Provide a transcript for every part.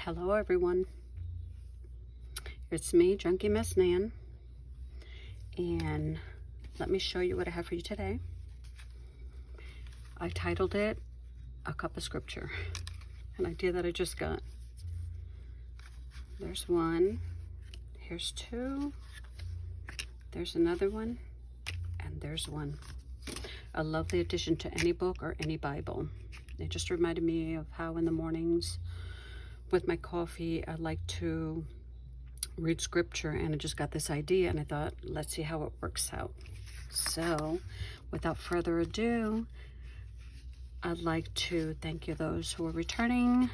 Hello everyone, it's me, Junkie Miss Nan, and let me show you what I have for you today. I titled it A Cup of Scripture, an idea that I just got. There's one, here's two, there's another one, and there's one. A lovely addition to any book or any Bible. It just reminded me of how in the mornings with my coffee, I like to read scripture, and I just got this idea and I thought, let's see how it works out. So without further ado, I'd like to thank you those who are returning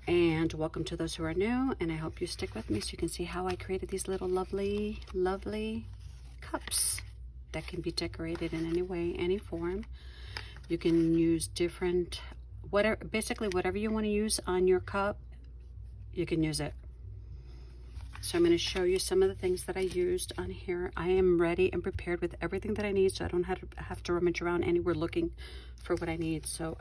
and welcome to those who are new, and I hope you stick with me so you can see how I created these little lovely cups that can be decorated in any way, any form. You can use different, basically whatever you want to use on your cup, you can use it. So I'm going to show you some of the things that I used on here. I am ready and prepared with everything that I need, so I don't have to rummage around anywhere looking for what I need. So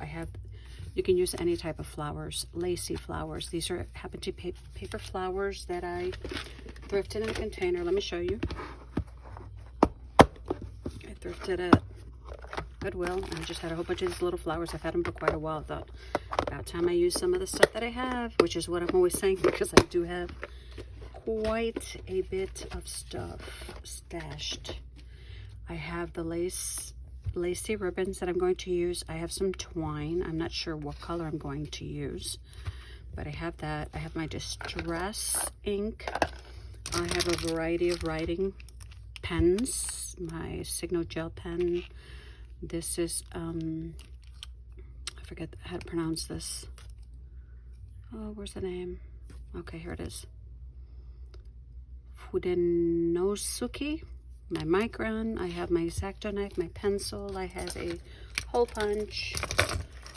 you can use any type of flowers, lacy flowers. These happen to be paper flowers that I thrifted in a container. Let me show you. I thrifted at Goodwill, and I just had a whole bunch of these little flowers. I've had them for quite a while. I thought, about time I use some of the stuff that I have, which is what I'm always saying, because I do have quite a bit of stuff stashed. I have the lacy ribbons that I'm going to use. I have some twine. I'm not sure what color I'm going to use, but I have that. I have my distress ink. I have a variety of writing pens, my Signal gel pen. This is I forget how to pronounce this. Oh, where's the name? Okay, here it is. Fudenosuke, my micron. I have my X-Acto knife, my pencil. I have a hole punch,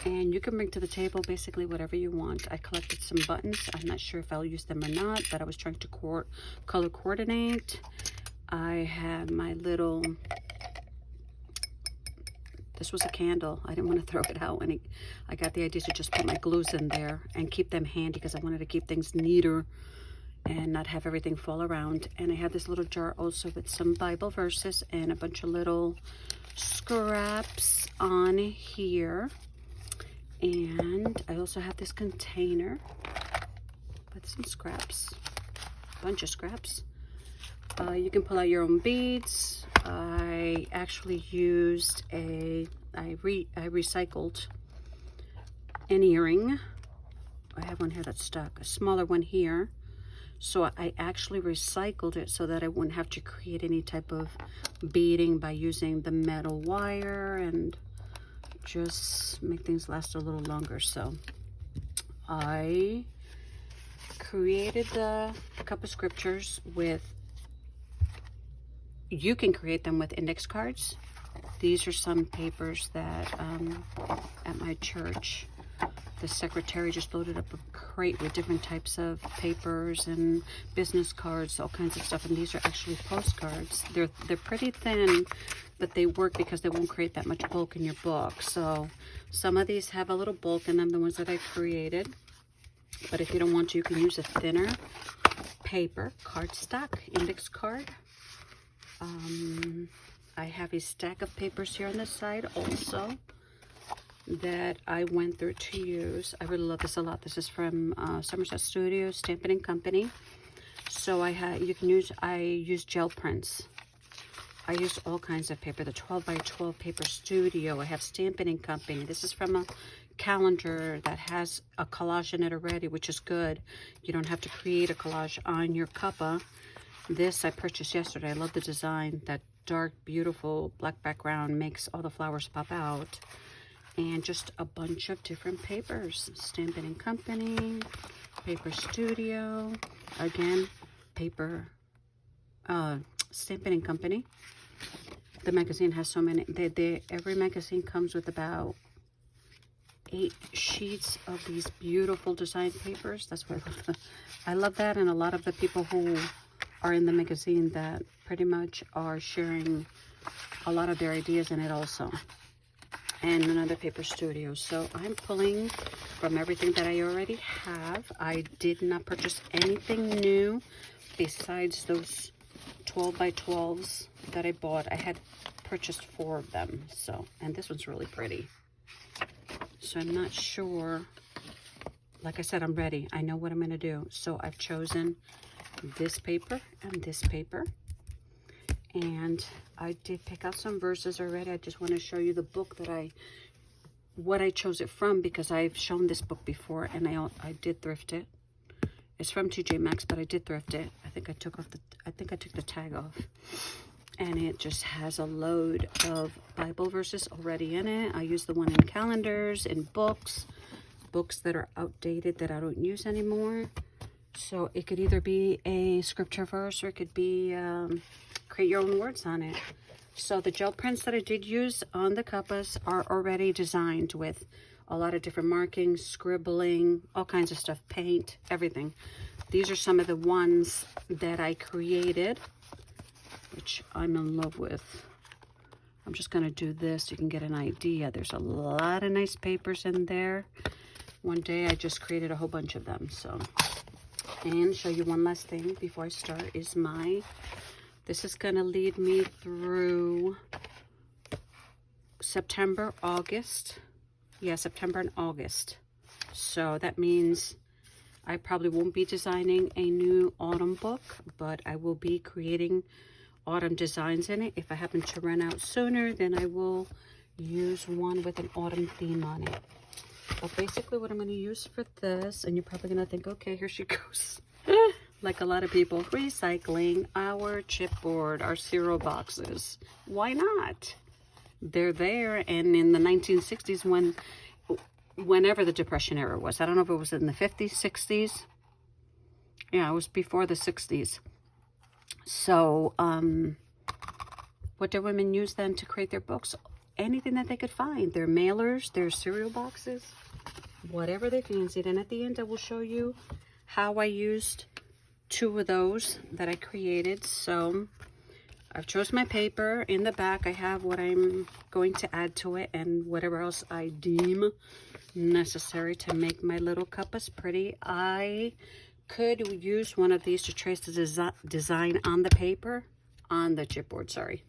and you can bring to the table basically whatever you want. I collected some buttons. I'm not sure if I'll use them or not, but I was trying to color coordinate. I have my little, this was a candle. I didn't want to throw it out, and I got the idea to just put my glues in there and keep them handy because I wanted to keep things neater and not have everything fall around. And I have this little jar also with some Bible verses and a bunch of little scraps on here. And I also have this container with some scraps, a bunch of scraps. You can pull out your own beads. I actually used I recycled an earring. I have one here that's stuck, a smaller one here. So I actually recycled it so that I wouldn't have to create any type of beading by using the metal wire and just make things last a little longer. So I created the cup of scriptures with, you can create them with index cards. These are some papers that at my church, the secretary just loaded up a crate with different types of papers and business cards, all kinds of stuff. And these are actually postcards. They're pretty thin, but they work because they won't create that much bulk in your book. So some of these have a little bulk in them, the ones that I created. But if you don't want to, you can use a thinner paper, cardstock, index card. I have a stack of papers here on this side also that I went through to use. I really love this a lot. This is from Somerset Studios, Stampin' Company. So I use gel prints. I used all kinds of paper. The 12 by 12 paper studio. I have Stampin' Company. This is from a calendar that has a collage in it already, which is good. You don't have to create a collage on your cuppa. This I purchased yesterday. I love the design. That dark, beautiful black background makes all the flowers pop out. And just a bunch of different papers. Stampin' Company, Paper Studio, again, paper, Stampin' Company. The magazine has so many. Every magazine comes with about 8 sheets of these beautiful design papers. That's what I love that, and a lot of the people who are in the magazine that pretty much are sharing a lot of their ideas in it also. and another paper studio. So I'm pulling from everything that I already have. I did not purchase anything new besides those 12 by 12s that I bought. I had purchased 4 of them. So, and this one's really pretty. So I'm not sure. Like I said, I'm ready. I know what I'm going to do. So I've chosen this paper and this paper. And I did pick out some verses already. I just want to show you the book that what I chose it from, because I've shown this book before and I did thrift it. It's from TJ Maxx, but I did thrift it. I think I took the tag off. And it just has a load of Bible verses already in it. I use the one in calendars, in books that are outdated that I don't use anymore. So it could either be a scripture verse or it could be create your own words on it. So the gel prints that I did use on the cuppas are already designed with a lot of different markings, scribbling, all kinds of stuff, paint, everything. These are some of the ones that I created, which I'm in love with. I'm just going to do this so you can get an idea. There's a lot of nice papers in there. One day I just created a whole bunch of them. So, and show you one last thing before I start is this is going to lead me through September, August. Yeah, September and August. So that means I probably won't be designing a new autumn book, but I will be creating autumn designs in it. If I happen to run out sooner, then I will use one with an autumn theme on it. But basically what I'm going to use for this, and you're probably going to think, okay, here she goes. Like a lot of people, recycling our chipboard, our cereal boxes. Why not? They're there, and in the 1960s, whenever the Depression era was, I don't know if it was in the 50s, 60s. Yeah, it was before the 60s. So, what did women use then to create their books? Anything that they could find. Their mailers, their cereal boxes, whatever they fancied. And at the end, I will show you how I used 2 of those that I created. So I've chosen my paper. In the back, I have what I'm going to add to it and whatever else I deem necessary to make my little cuppas pretty. I could use one of these to trace the design on the paper, on the chipboard, sorry.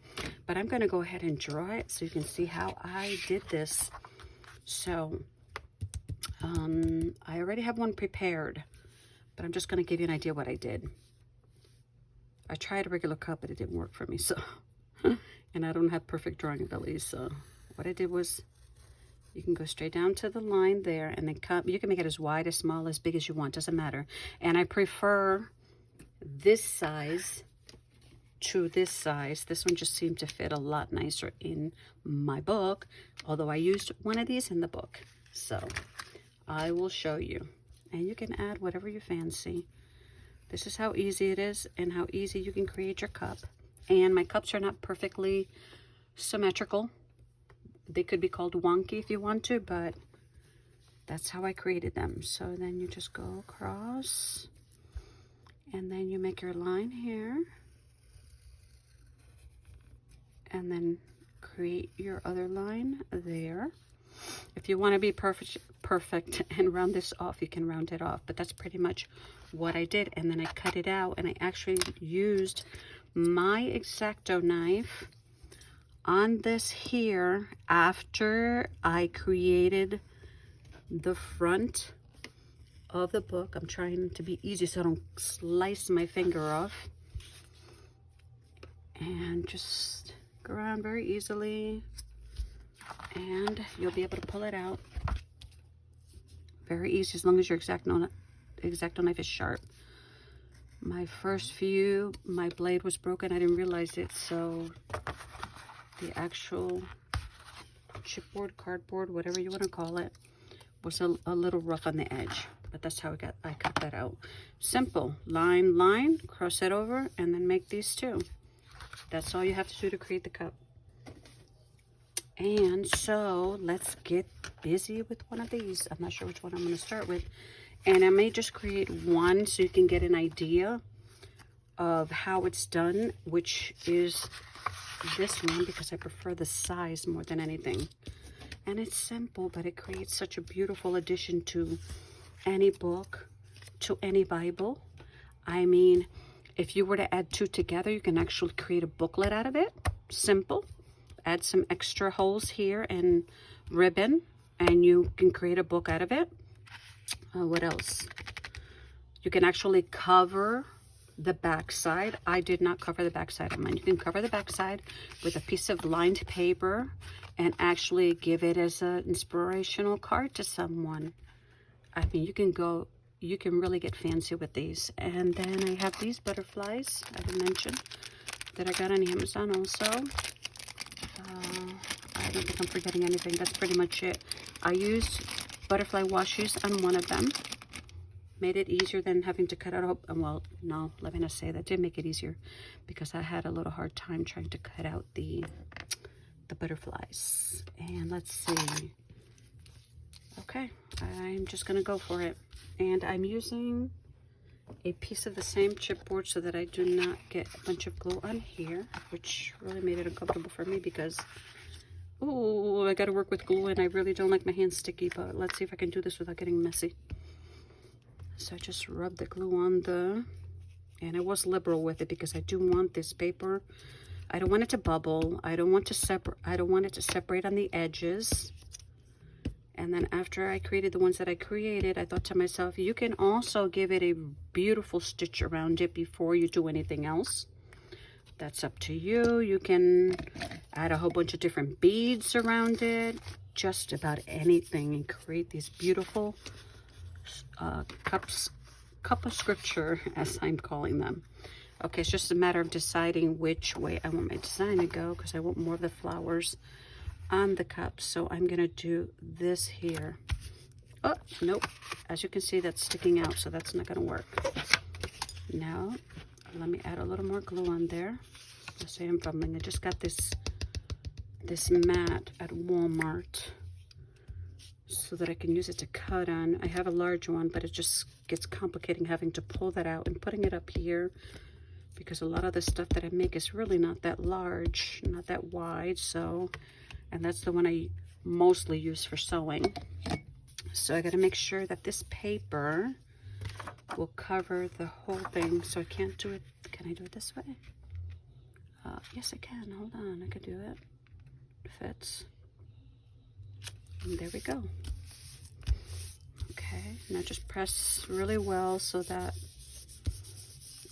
But I'm going to go ahead and draw it so you can see how I did this. So I already have one prepared, but I'm just going to give you an idea what I did. I tried a regular cup, but it didn't work for me. So, and I don't have perfect drawing abilities. So what I did was, you can go straight down to the line there, and then cut. You can make it as wide, as small, as big as you want. Doesn't matter. And I prefer this size to this size. This one just seemed to fit a lot nicer in my book, although I used one of these in the book. So I will show you, and you can add whatever you fancy. This is how easy it is and how easy you can create your cup. And my cups are not perfectly symmetrical. They could be called wonky if you want to, but that's how I created them. So then you just go across, and then you make your line here, and then create your other line there. If you want to be perfect and round this off, you can round it off, but that's pretty much what I did. And then I cut it out, and I actually used my X-Acto knife on this here after I created the front of the book. I'm trying to be easy so I don't slice my finger off, and just go around very easily, and you'll be able to pull it out very easy as long as your X-Acto knife is sharp. My first few, my blade was broken. I didn't realize it, so the actual chipboard, cardboard, whatever you want to call it, was a little rough on the edge, but that's how I cut that out. Simple. Line, cross it over, and then make these 2. That's all you have to do to create the cup. And so let's get busy with one of these. I'm not sure which one I'm going to start with. And I may just create one so you can get an idea of how it's done, which is this one, because I prefer the size more than anything. And it's simple, but it creates such a beautiful addition to any book, to any Bible. I mean, if you were to add two together, you can actually create a booklet out of it. Simple. Add some extra holes here and ribbon, and you can create a book out of it. What else? You can actually cover the back side. I did not cover the back side of mine. You can cover the back side with a piece of lined paper and actually give it as an inspirational card to someone. I mean, you can really get fancy with these. And then I have these butterflies I didn't mention that I got on Amazon also. I don't think I'm forgetting anything. That's pretty much it. I used butterfly washes on one of them. Made it easier than having to cut out, well, no, let me not say that. Did make it easier because I had a little hard time trying to cut out the butterflies. And let's see. Okay, I'm just gonna go for it. And I'm using a piece of the same chipboard so that I do not get a bunch of glue on here, which really made it uncomfortable for me because, oh, I gotta work with glue and I really don't like my hands sticky, but let's see if I can do this without getting messy. So I just rubbed the glue on and I was liberal with it because I do want this paper. I don't want it to bubble. I don't want it to separate on the edges. And then after I created the ones that I created, I thought to myself, you can also give it a beautiful stitch around it before you do anything else. That's up to you. You can add a whole bunch of different beads around it, just about anything, and create these beautiful cup of scripture, as I'm calling them. Okay, it's just a matter of deciding which way I want my design to go because I want more of the flowers on the cup. So I'm gonna do this here. Oh, nope. As you can see, that's sticking out, so that's not gonna work. Now, let me add a little more glue on there. Let's say I'm fumbling. I just got this mat at Walmart so that I can use it to cut on. I have a large one, but it just gets complicating having to pull that out and putting it up here because a lot of the stuff that I make is really not that large, not that wide. So, and that's the one I mostly use for sewing. So I got to make sure that this paper will cover the whole thing. So I can't do it. Can I do it this way? Yes, I can. Hold on. I could do it. It fits. And there we go. Okay. Now just press really well so that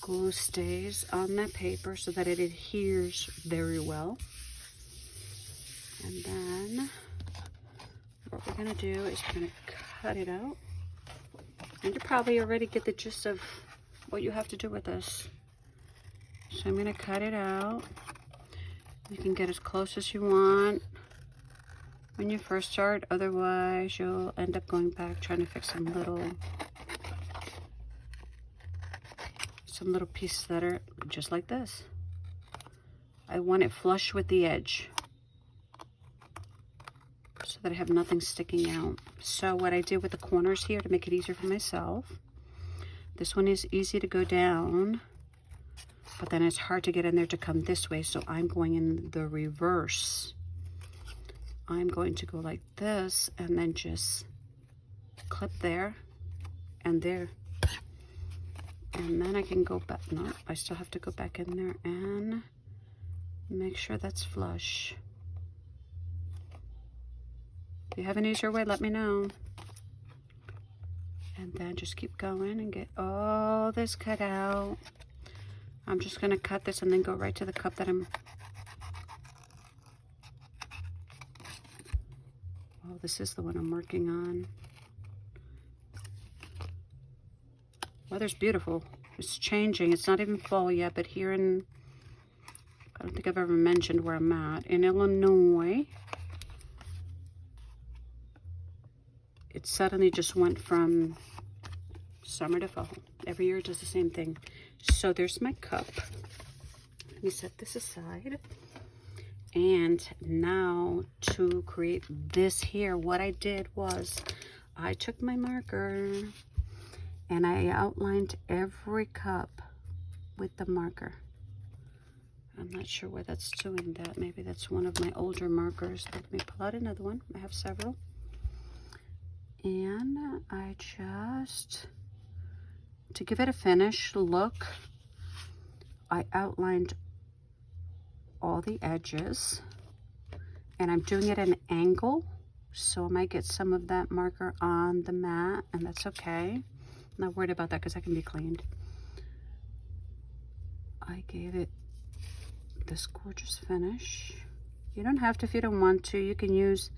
glue stays on that paper so that it adheres very well. And then what we're going to do is we're going to cut it out. And you probably already get the gist of what you have to do with this. So I'm going to cut it out. You can get as close as you want when you first start. Otherwise, you'll end up going back trying to fix some little pieces that are just like this. I want it flush with the edge so that I have nothing sticking out. So what I did with the corners here to make it easier for myself, this one is easy to go down, but then it's hard to get in there to come this way, so I'm going in the reverse. I'm going to go like this and then just clip there and there. And then I can go back. No, I still have to go back in there and make sure that's flush. If you have an easier way, let me know. And then just keep going and get all this cut out. I'm just going to cut this and then go right to the cup that I'm... Oh, this is the one I'm working on. Weather's beautiful. It's changing. It's not even fall yet, but here in... I don't think I've ever mentioned where I'm at. In Illinois, it suddenly just went from summer to fall. Every year it does the same thing. So there's my cup. Let me set this aside. And now to create this here, what I did was I took my marker and I outlined every cup with the marker. I'm not sure why that's doing that. Maybe that's one of my older markers. Let me pull out another one. I have several. And I just, to give it a finish look, I outlined all the edges. And I'm doing it at an angle, so I might get some of that marker on the mat, and that's okay. I'm not worried about that because that can be cleaned. I gave it this gorgeous finish. You don't have to if you don't want to. You can use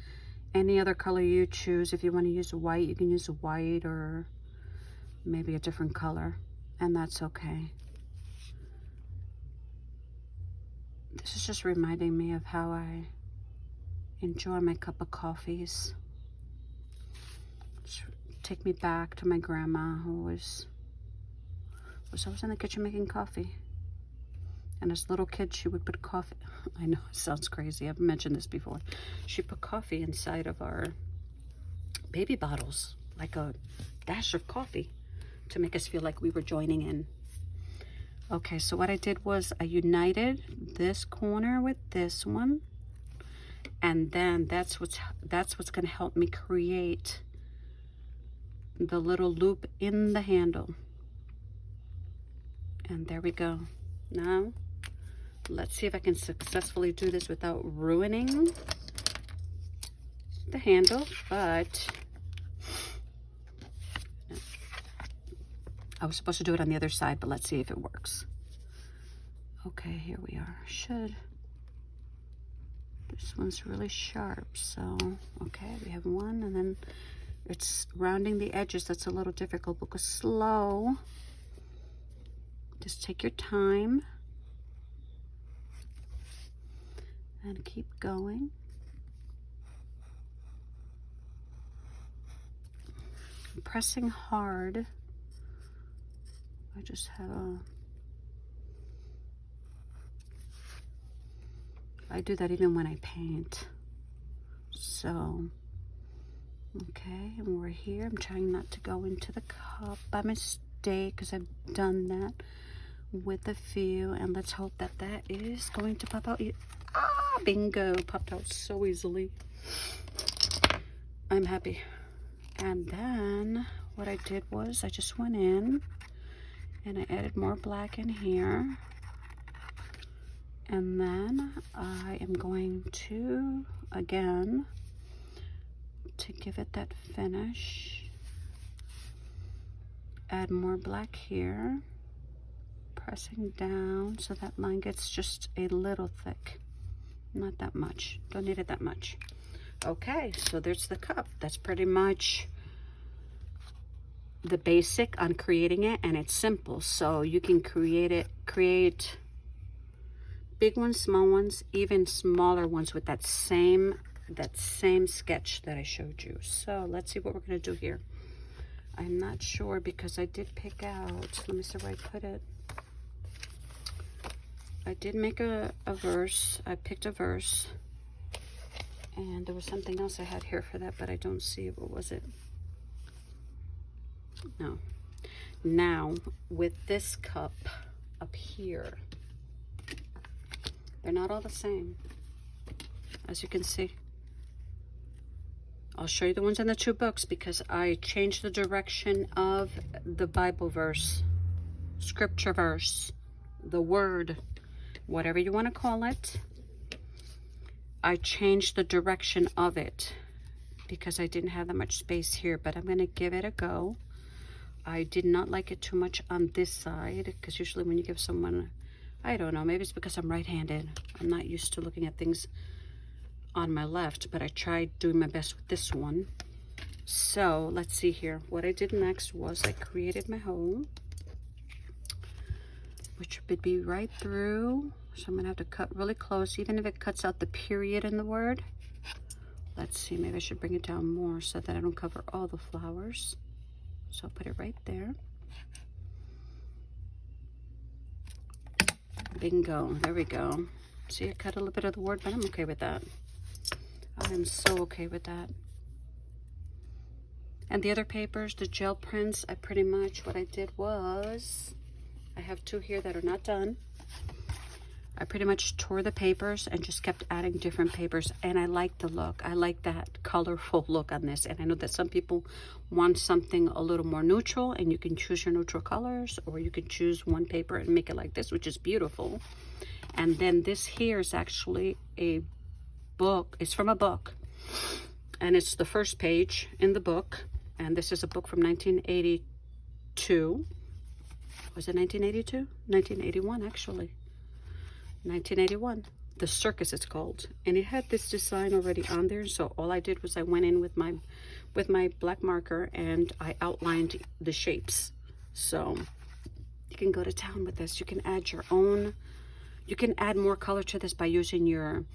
any other color you choose. If you want to use white, you can use white or maybe a different color, and that's okay. This is just reminding me of how I enjoy my cup of coffees. Just take me back to my grandma, who was always in the kitchen making coffee. And as a little kid, she would put coffee. I know it sounds crazy. I've mentioned this before. She put coffee inside of our baby bottles, like a dash of coffee, to make us feel like we were joining in. Okay, so what I did was I united this corner with this one, and then that's what's going to help me create the little loop in the handle. And there we go. Now let's see if I can successfully do this without ruining the handle, but I was supposed to do it on the other side, but let's see if it works. Okay, here we are. This one's really sharp, so okay, we have one, and then it's rounding the edges that's a little difficult, because slow. Just take your time and keep going. I'm pressing hard. I just have I do that even when I paint. So, okay, and we're here. I'm trying not to go into the cup by mistake, because I've done that with a few, and let's hope that that is going to pop out. Ah, bingo, popped out so easily. I'm happy. And then what I did was I just went in and I added more black in here, and then I am going to, again, to give it that finish, add more black here, pressing down so that line gets just a little thick. Not that much. Don't need it that much. Okay, so there's the cup. That's pretty much the basic on creating it, and it's simple. So you can create big ones, small ones, even smaller ones with that same sketch that I showed you. So let's see what we're going to do here. I'm not sure, because I did pick out, let me see where I put it. I did make a verse. I picked a verse, and there was something else I had here for that, but I don't see it. What was it? No. Now, with this cup up here, they're not all the same, as you can see. I'll show you the ones in the two books, because I changed the direction of the Bible verse, scripture verse, the word, whatever you want to call it. I changed the direction of it because I didn't have that much space here, but I'm going to give it a go. I did not like it too much on this side, because usually when you give someone, I don't know, maybe it's because I'm right-handed. I'm not used to looking at things on my left, but I tried doing my best with this one. So let's see here. What I did next was I created my hole, which would be right through. So I'm gonna have to cut really close, even if it cuts out the period in the word. Let's see, maybe I should bring it down more so that I don't cover all the flowers. So I'll put it right there. Bingo, there we go. See, I cut a little bit of the word, but I'm okay with that. I am so okay with that. And the other papers, the gel prints, I pretty much, what I did was, I have two here that are not done. I pretty much tore the papers and just kept adding different papers, and I like the look. I like that colorful look on this, and I know that some people want something a little more neutral, and you can choose your neutral colors, or you can choose one paper and make it like this, which is beautiful. And then this here is actually a book. It's from a book, and it's the first page in the book, and this is a book from 1982. Was it 1982? 1981, actually. 1981. The Circus, it's called, and it had this design already on there. So all I did was I went in with my black marker and I outlined the shapes. So you can go to town with this. You can add your own. You can add more color to this by using your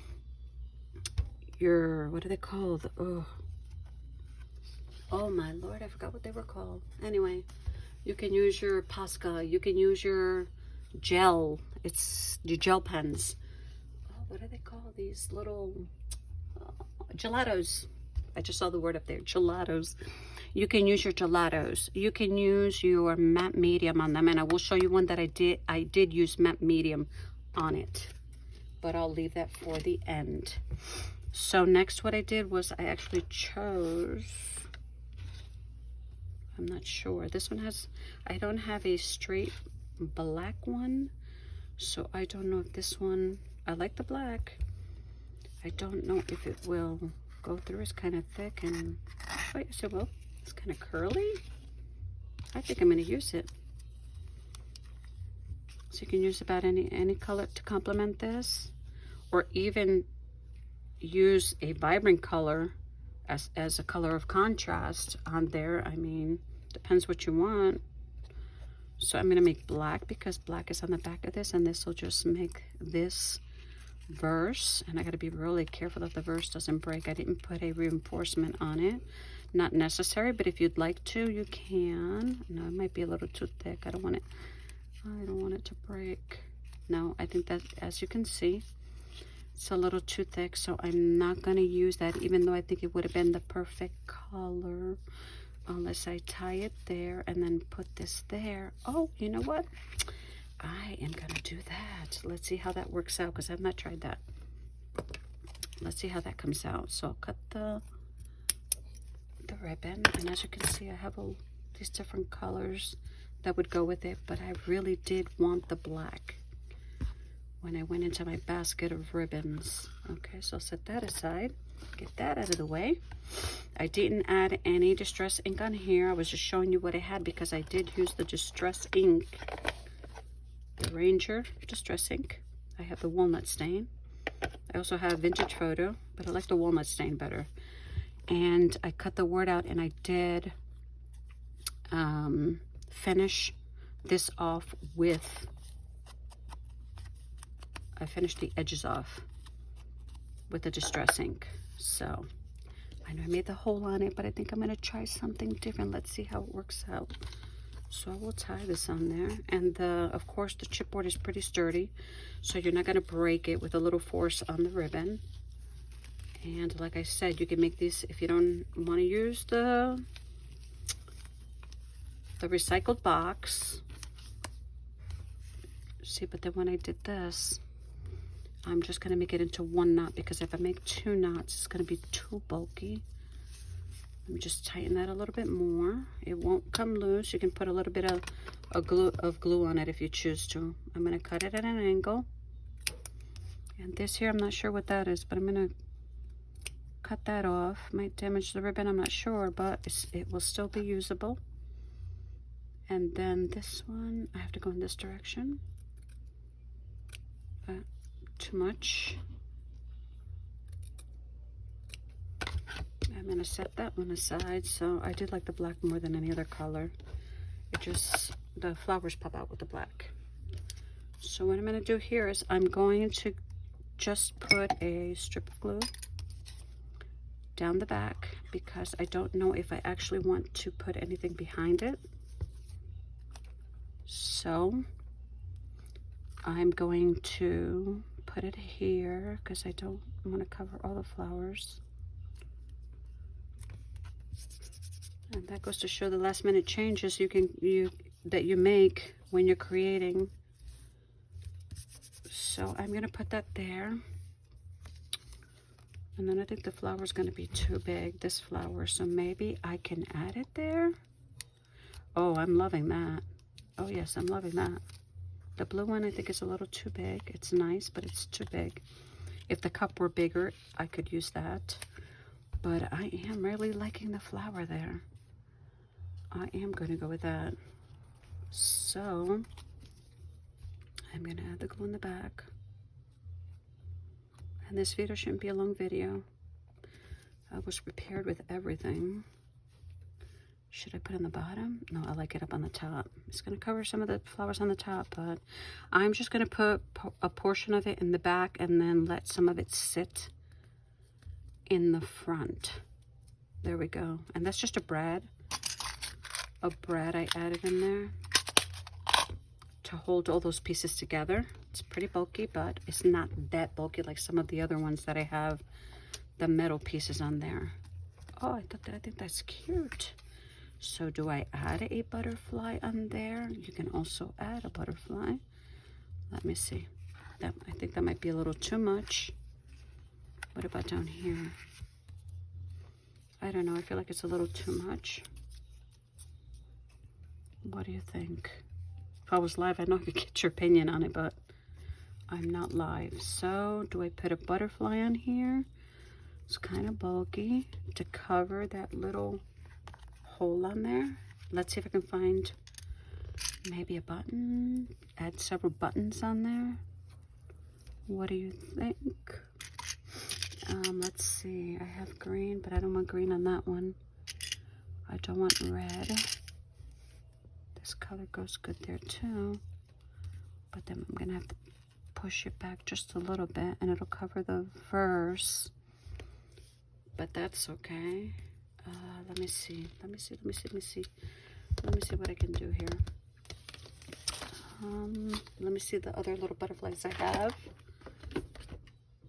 what are they called? Oh my Lord, I forgot what they were called. Anyway, you can use your Posca. You can use your gel. It's your gel pens. Oh, what are they called? These little gelatos. I just saw the word up there, gelatos. You can use your gelatos. You can use your matte medium on them, and I will show you one that I did use matte medium on it, but I'll leave that for the end. So next what I did was I actually chose, I'm not sure, this one has, I don't have a straight black one, so I don't know if this one, I like the black, I don't know if it will go through. It's kind of thick, and oh yes it will. It's kind of curly. I think I'm going to use it. So you can use about any color to complement this, or even use a vibrant color as a color of contrast on there. I mean, depends what you want. So I'm going to make black because black is on the back of this, and this will just make this verse. And I got to be really careful that the verse doesn't break. I didn't put a reinforcement on it. Not necessary, but if you'd like to, you can. No, it might be a little too thick. I don't want it to break. No, I think that, as you can see, it's a little too thick, so I'm not going to use that, even though I think it would have been the perfect color, unless I tie it there and then put this there. Oh, you know what? I am going to do that. Let's see how that works out, because I've not tried that. Let's see how that comes out. So I'll cut the ribbon, and as you can see, I have these different colors that would go with it, but I really did want the black when I went into my basket of ribbons. Okay, so I'll set that aside, get that out of the way. I didn't add any distress ink on here. I was just showing you what I had because I did use the distress ink, the Ranger distress ink. I have the walnut stain. I also have vintage photo, but I like the walnut stain better. And I cut the word out, and I did finish this off with, I finished the edges off with the distress ink. So I know I made the hole on it, but I think I'm going to try something different. Let's see how it works out. So I will tie this on there, and of course the chipboard is pretty sturdy, so you're not going to break it with a little force on the ribbon. And like I said, you can make these if you don't want to use the recycled box. See, but then when I did this, I'm just going to make it into one knot, because if I make two knots, it's going to be too bulky. Let me just tighten that a little bit more. It won't come loose. You can put a little bit of glue on it if you choose to. I'm going to cut it at an angle. And this here, I'm not sure what that is, but I'm going to cut that off. Might damage the ribbon, I'm not sure, but it will still be usable. And then this one, I have to go in this direction. Too much. I'm gonna set that one aside. So I did like the black more than any other color. It just, the flowers pop out with the black. So what I'm gonna do here is I'm going to just put a strip of glue down the back, because I don't know if I actually want to put anything behind it. So I'm going to put it here because I don't want to cover all the flowers. And that goes to show the last minute changes that you make when you're creating. So So I'm going to put that there. And then I think the flower is going to be too big, this flower. So maybe I can add it there. Oh, I'm loving that. Oh, yes, I'm loving that. The blue one I think is a little too big. It's nice, but it's too big. If the cup were bigger, I could use that. But I am really liking the flower there. I am going to go with that. So I'm going to add the glue in the back. And this video shouldn't be a long video. I was prepared with everything. Should I put it on the bottom? No, I like it up on the top. It's going to cover some of the flowers on the top, but I'm just going to put a portion of it in the back and then let some of it sit in the front. There we go. And that's just a brad I added in there to hold all those pieces together. It's pretty bulky, but it's not that bulky like some of the other ones that I have the metal pieces on there. Oh, I think that's cute. So do I add a butterfly on there? You can also add a butterfly. Let me see. I think that might be a little too much. What about down here? I don't know. I feel like it's a little too much. What do you think? If I was live, I know I could get your opinion on it, but I'm not live. So do I put a butterfly on here? It's kind of bulky to cover that little hole on there. Let's see if I can find maybe a button. Add several buttons on there. What do you think? Let's see. I have green, but I don't want green on that one. I don't want red. This color goes good there too. But then I'm gonna have to push it back just a little bit and it'll cover the verse. But that's okay. Let me see what I can do here. Let me see the other little butterflies I have.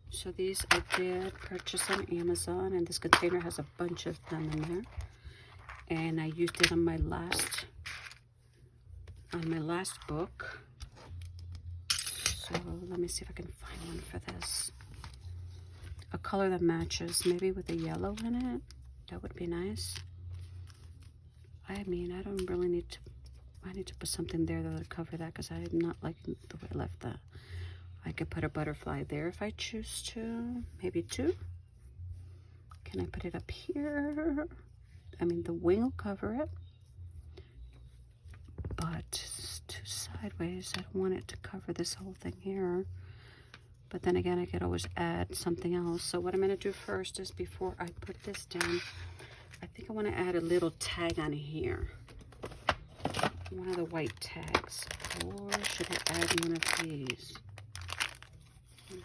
So these I did purchase on Amazon, and this container has a bunch of them in there. And I used it on my last book. So let me see if I can find one for this. A color that matches, maybe with a yellow in it. That would be nice. I mean, I don't really need to, I need to put something there that would cover that because I'm not liking the way I left that. I could put a butterfly there if I choose to, maybe two. Can I put it up here? I mean, the wing will cover it, but it's too sideways. I don't want it to cover this whole thing here. But then again, I could always add something else. So what I'm gonna do first is before I put this down, I think I wanna add a little tag on here. One of the white tags. Or should I add one of these?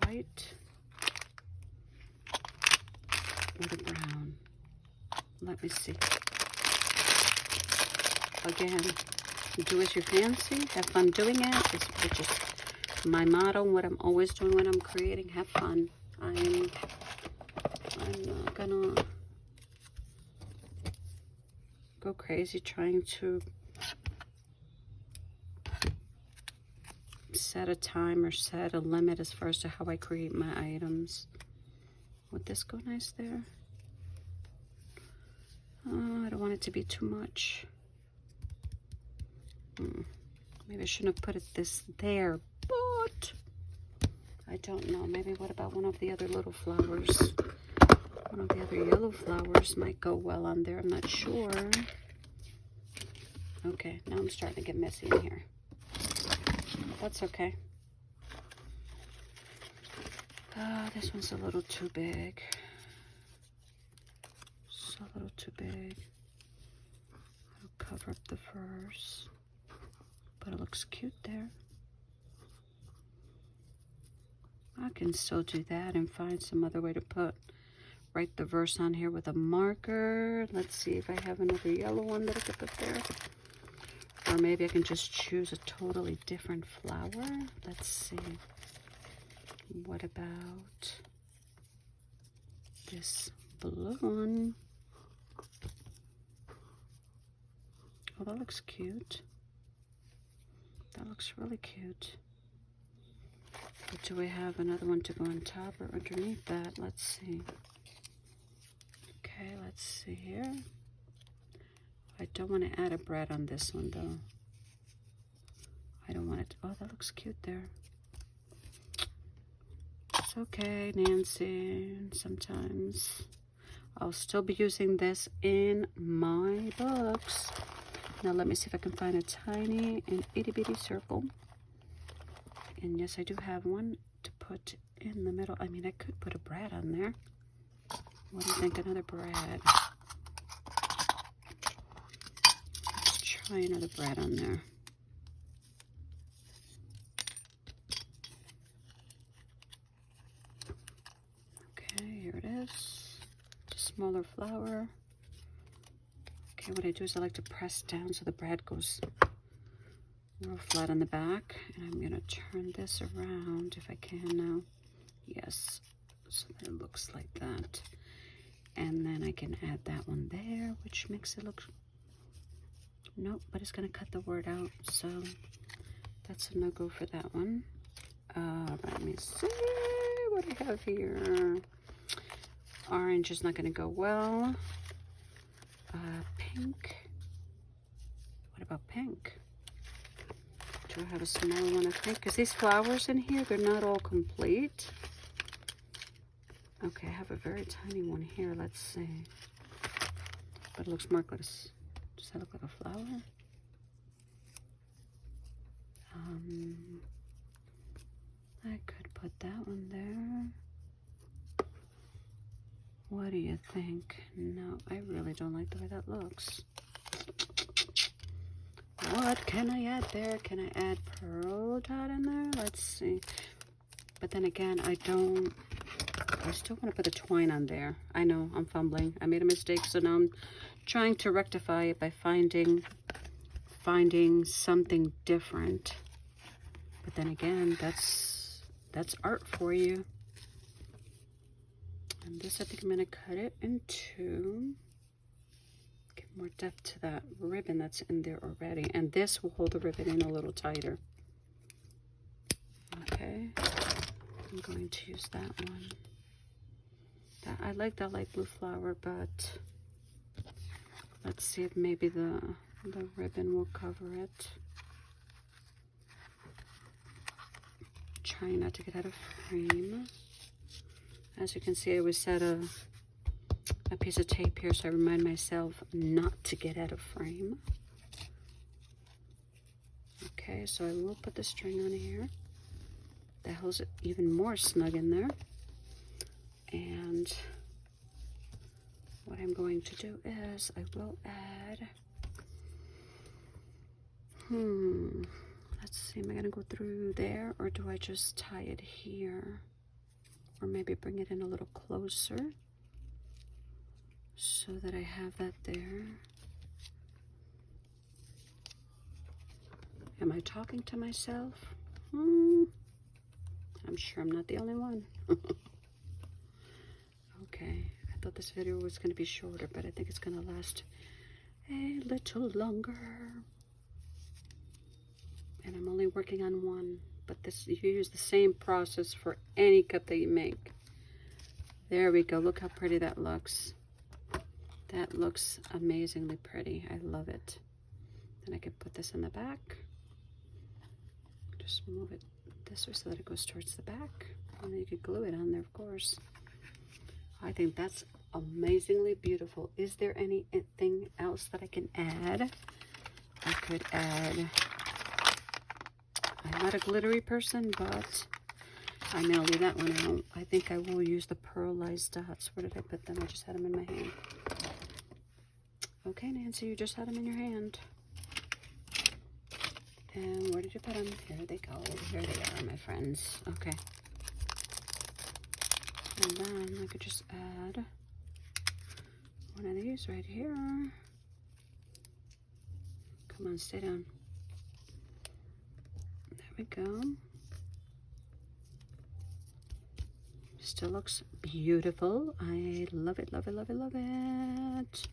White or the brown? Let me see. Again, do as you fancy. Have fun doing it. Which is my motto, what I'm always doing when I'm creating. Have fun. I'm not gonna go crazy trying to set a time or set a limit as far as to how I create my items. Would this go nice there? I don't want it to be too much. Maybe I shouldn't have put this there, but I don't know. Maybe what about one of the other little flowers? One of the other yellow flowers might go well on there. I'm not sure. Okay, now I'm starting to get messy in here. That's okay. This one's a little too big. It's a little too big. I'll cover up the verse, but it looks cute there. I can still do that and find some other way to write the verse on here with a marker. Let's see if I have another yellow one that I could put there. Or maybe I can just choose a totally different flower. Let's see. What about this blue one? Oh, that looks cute. That looks really cute. But do we have another one to go on top or underneath that? Let's see. Okay, let's see here. I don't want to add a brad on this one though. I don't want it. Oh, that looks cute there. It's okay, Nancy. Sometimes I'll still be using this in my books. Now let me see if I can find a tiny and itty bitty circle. And yes, I do have one to put in the middle. I mean, I could put a brad on there. What do you think? Another brad. Let's try another brad on there. Okay, here it is. Just smaller flower. Okay, what I do is I like to press down so the brad goes real flat on the back. And I'm gonna turn this around if I can now. Yes, so that it looks like that. And then I can add that one there, which makes it look, nope, but it's gonna cut the word out. So that's a no-go for that one. Let me see what I have here. Orange is not gonna go well. Pink, what about pink? Do I have a smaller one of pink? Because these flowers in here, they're not all complete. Okay, I have a very tiny one here. Let's see. But it looks more like does that look like a flower? I could put that one there. What do you think? No, I really don't like the way that looks. What can I add there? Can I add pearl dot in there? Let's see. But then again, I still want to put a twine on there. I know, I'm fumbling. I made a mistake, so now I'm trying to rectify it by finding something different. But then again, that's art for you. And this, I think I'm going to cut it in two. Get more depth to that ribbon that's in there already. And this will hold the ribbon in a little tighter. Okay. I'm going to use that one. I like that light blue flower, but let's see if maybe the ribbon will cover it. Trying not to get out of frame. As you can see, I always set a piece of tape here so I remind myself not to get out of frame. Okay, so I will put the string on here. That holds it even more snug in there. And what I'm going to do is I will add, let's see, am I going to go through there or do I just tie it here? Or maybe bring it in a little closer so that I have that there. Am I talking to myself? I'm sure I'm not the only one. Okay, I thought this video was going to be shorter, but I think it's going to last a little longer. And I'm only working on one, but this, you use the same process for any cup that you make. There we go. Look how pretty that looks. That looks amazingly pretty. I love it. Then I can put this in the back. Just move it this way so that it goes towards the back. And then you could glue it on there, of course. I think that's amazingly beautiful. Is there anything else that I can add? I could add, I'm not a glittery person, but I'm gonna leave that one out. I think I will use the pearlized dots. Where did I put them? I just had them in my hand. Okay, Nancy, you just had them in your hand. And where did you put them? Here they go. Here they are, my friends. Okay. And then I could just add one of these right here. Come on, stay down. There we go. Still looks beautiful. I love it, love it, love it, love it.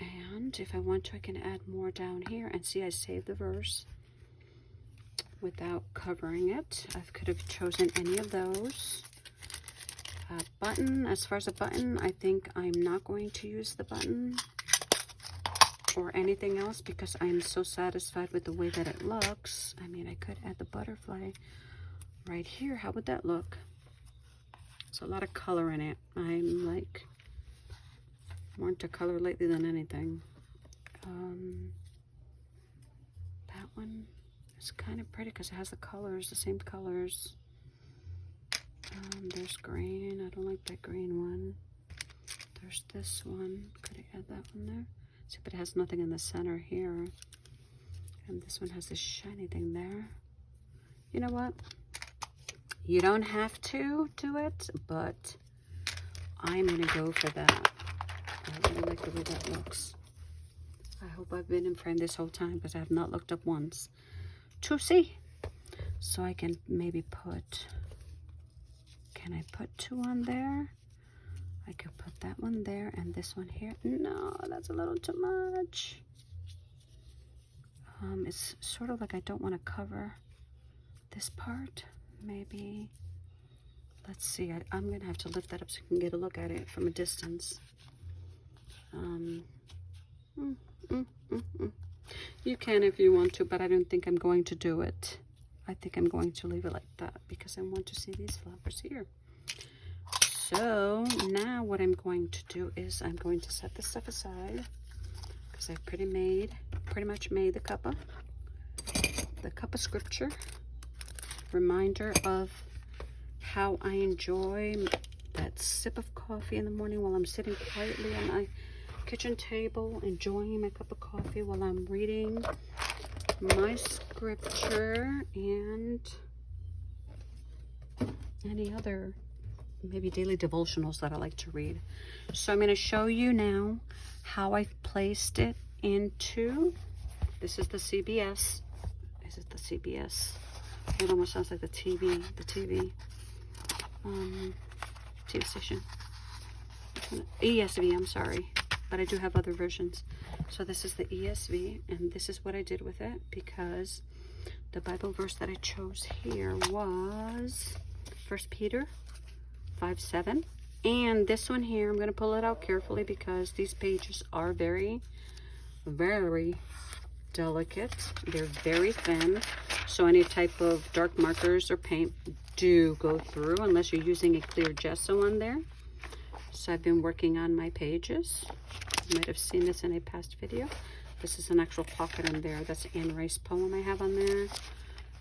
And if I want to, I can add more down here. And see, I saved the verse. without covering it. I could have chosen any of those. Button, as far as a button, I think I'm not going to use the button or anything else because I'm so satisfied with the way that it looks. I mean, I could add the butterfly right here. How would that look? There's a lot of color in it. I'm like more into color lately than anything. That one is kind of pretty because it has the colors, the same colors. There's green. I don't like that green one. There's this one. Could I add that one there? See, but it has nothing in the center here. And this one has this shiny thing there. You know what? You don't have to do it, but I'm going to go for that. I really like the way that looks. I hope I've been in frame this whole time because I have not looked up once to see. So I can maybe put... Can I put 2 on there? I could put that one there and this one here. No, that's a little too much. It's sort of like I don't want to cover this part. Maybe, let's see. I'm going to have to lift that up so you can get a look at it from a distance. You can if you want to, but I don't think I'm going to do it. I think I'm going to leave it like that because I want to see these flowers here. So now what I'm going to do is I'm going to set this stuff aside because I've pretty much made the cuppa scripture. Reminder of how I enjoy that sip of coffee in the morning while I'm sitting quietly on my kitchen table, enjoying my cup of coffee while I'm reading my scripture and any other maybe daily devotionals that I like to read. So I'm going to show you now how I've placed it into, this is the CBS. Is it the CBS? It almost sounds like the TV station. ESV, I'm sorry, but I do have other versions. So this is the ESV, and this is what I did with it because the Bible verse that I chose here was 1 Peter 5:7. And this one here, I'm going to pull it out carefully because these pages are very, very delicate. They're very thin. So any type of dark markers or paint do go through unless you're using a clear gesso on there. So I've been working on my pages. You might have seen this in a past video. This is an actual pocket in there. That's Anne Rice poem I have on there.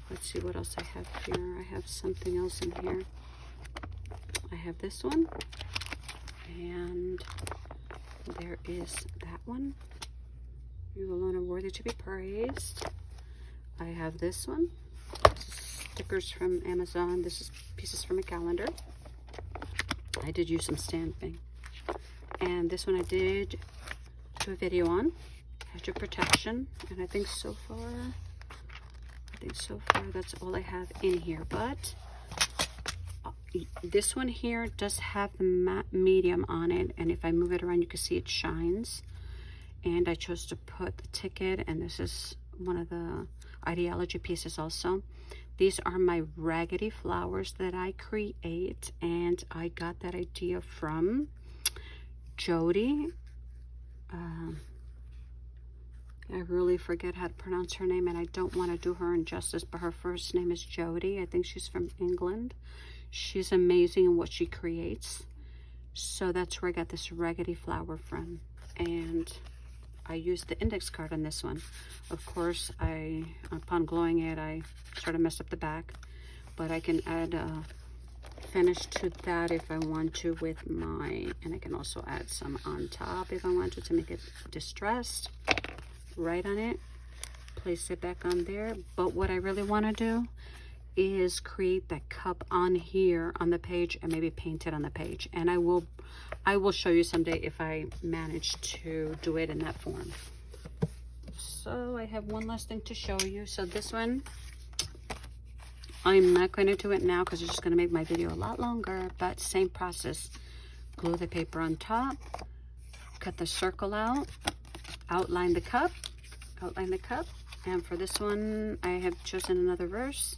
Let's see what else I have here. I have something else in here. I have this one. And there is that one. You alone are worthy to be praised. I have this one. This is stickers from Amazon. This is pieces from a calendar. I did use some stamping. And this one I did do a video on. Hedge protection. And I think so far that's all I have in here. But this one here does have the matte medium on it. And if I move it around, you can see it shines. And I chose to put the ticket. And this is one of the ideology pieces also. These are my raggedy flowers that I create, and I got that idea from Jody. I really forget how to pronounce her name, and I don't want to do her injustice, but her first name is Jody. I think she's from England. She's amazing in what she creates. So that's where I got this raggedy flower from. And I used the index card on this one. Of course, upon gluing it, I sort of messed up the back, but I can add a finish to that if I want to with and I can also add some on top if I want to make it distressed. Write on it, place it back on there. But what I really want to do is create that cup on here on the page and maybe paint it on the page. And I will show you someday if I manage to do it in that form. So I have one last thing to show you. So this one, I'm not going to do it now because it's just going to make my video a lot longer, but same process. Glue the paper on top, cut the circle out, outline the cup, And for this one, I have chosen another verse.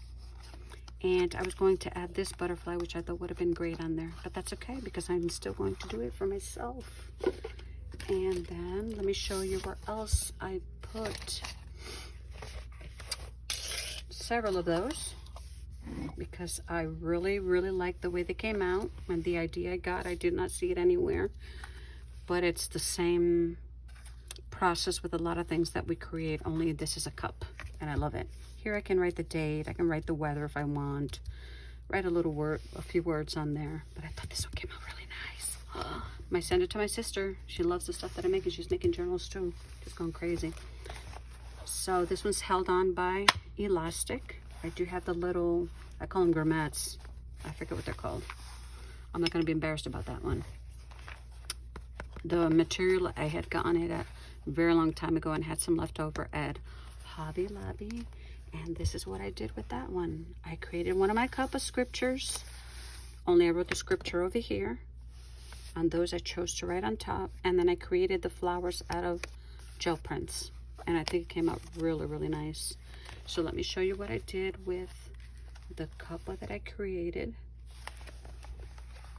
And I was going to add this butterfly, which I thought would have been great on there. But that's okay, because I'm still going to do it for myself. And then, let me show you where else I put several of those. Because I really, really like the way they came out. And the idea I got, I did not see it anywhere. But it's the same process with a lot of things that we create, only this is a cup. And I love it. Here I can write the date, I can write the weather if I want, write a few words on there. But I thought this one came out really nice. I sent it to my sister. She loves the stuff that I make, and she's making journals too. She's going crazy. So this one's held on by elastic. I do have the little, I call them grommettes. I forget what they're called. I'm not going to be embarrassed about that one. The material, I had gotten it at a very long time ago and had some left over at Hobby Lobby. And this is what I did with that one. I created one of my Cuppa scriptures. Only I wrote the scripture over here. On those I chose to write on top. And then I created the flowers out of gel prints. And I think it came out really, really nice. So let me show you what I did with the Cuppa that I created.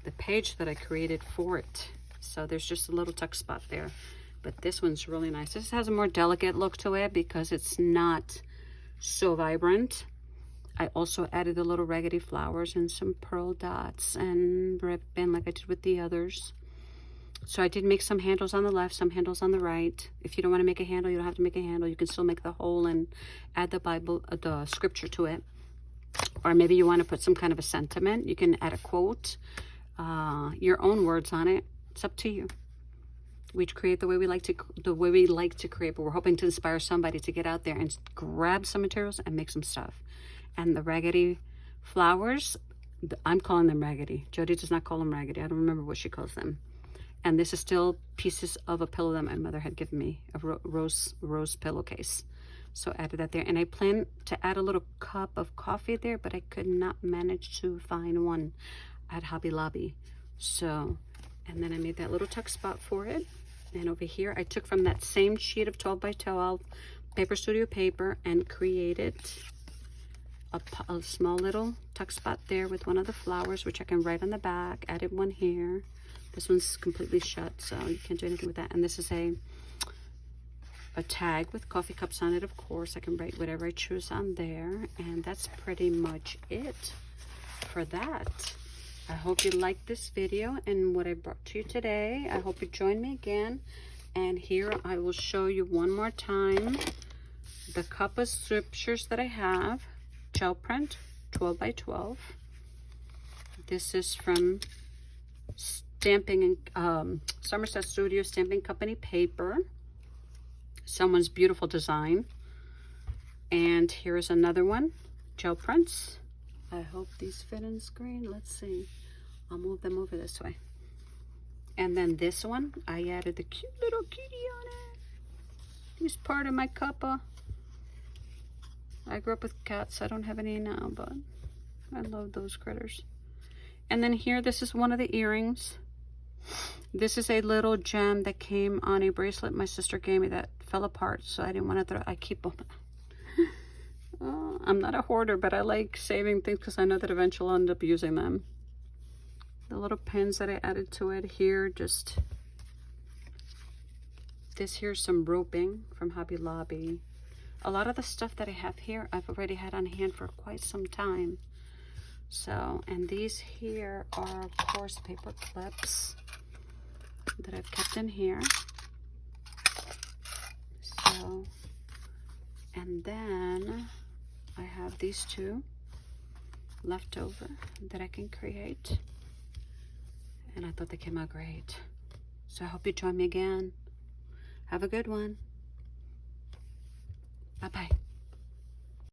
The page that I created for it. So there's just a little tuck spot there. But this one's really nice. This has a more delicate look to it because it's not so vibrant. I also added the little raggedy flowers and some pearl dots and ribbon like I did with the others. So I did make some handles on the left, some handles on the right. If you don't want to make a handle, you don't have to make a handle. You can still make the hole and add the Bible, the scripture to it. Or maybe you want to put some kind of a sentiment. You can add a quote, your own words on it. It's up to you. We create the way we like to create, but we're hoping to inspire somebody to get out there and grab some materials and make some stuff. And the raggedy flowers, I'm calling them raggedy. Jody does not call them raggedy. I don't remember what she calls them. And this is still pieces of a pillow that my mother had given me, a rose pillowcase. So I added that there. And I plan to add a little cup of coffee there, but I could not manage to find one at Hobby Lobby. So, and then I made that little tuck spot for it. And over here, I took from that same sheet of 12 by 12 Paper Studio paper and created a small little tuck spot there with one of the flowers, which I can write on the back. Added one here. This one's completely shut, so you can't do anything with that. And this is a tag with coffee cups on it, of course. I can write whatever I choose on there. And that's pretty much it for that. I hope you liked this video and what I brought to you today. I hope you join me again. And here I will show you one more time the Cuppa scriptures that I have. Gel print, 12 by 12. This is from Stamping and Somerset Studio Stamping Company paper. Someone's beautiful design. And here is another one, gel prints. I hope these fit in screen. Let's see. I'll move them over this way. And then this one, I added the cute little kitty on it. He's part of my Cuppa. I grew up with cats. I don't have any now, but I love those critters. And then here, this is one of the earrings. This is a little gem that came on a bracelet my sister gave me that fell apart, so I didn't want to throw. I keep them. I'm not a hoarder, but I like saving things because I know that eventually I'll end up using them. The little pins that I added to it here, just this here's some roping from Hobby Lobby. A lot of the stuff that I have here, I've already had on hand for quite some time. So, and these here are, of course, paper clips that I've kept in here. So, and then I have these two left over that I can create. And I thought they came out great. So I hope you join me again. Have a good one. Bye-bye.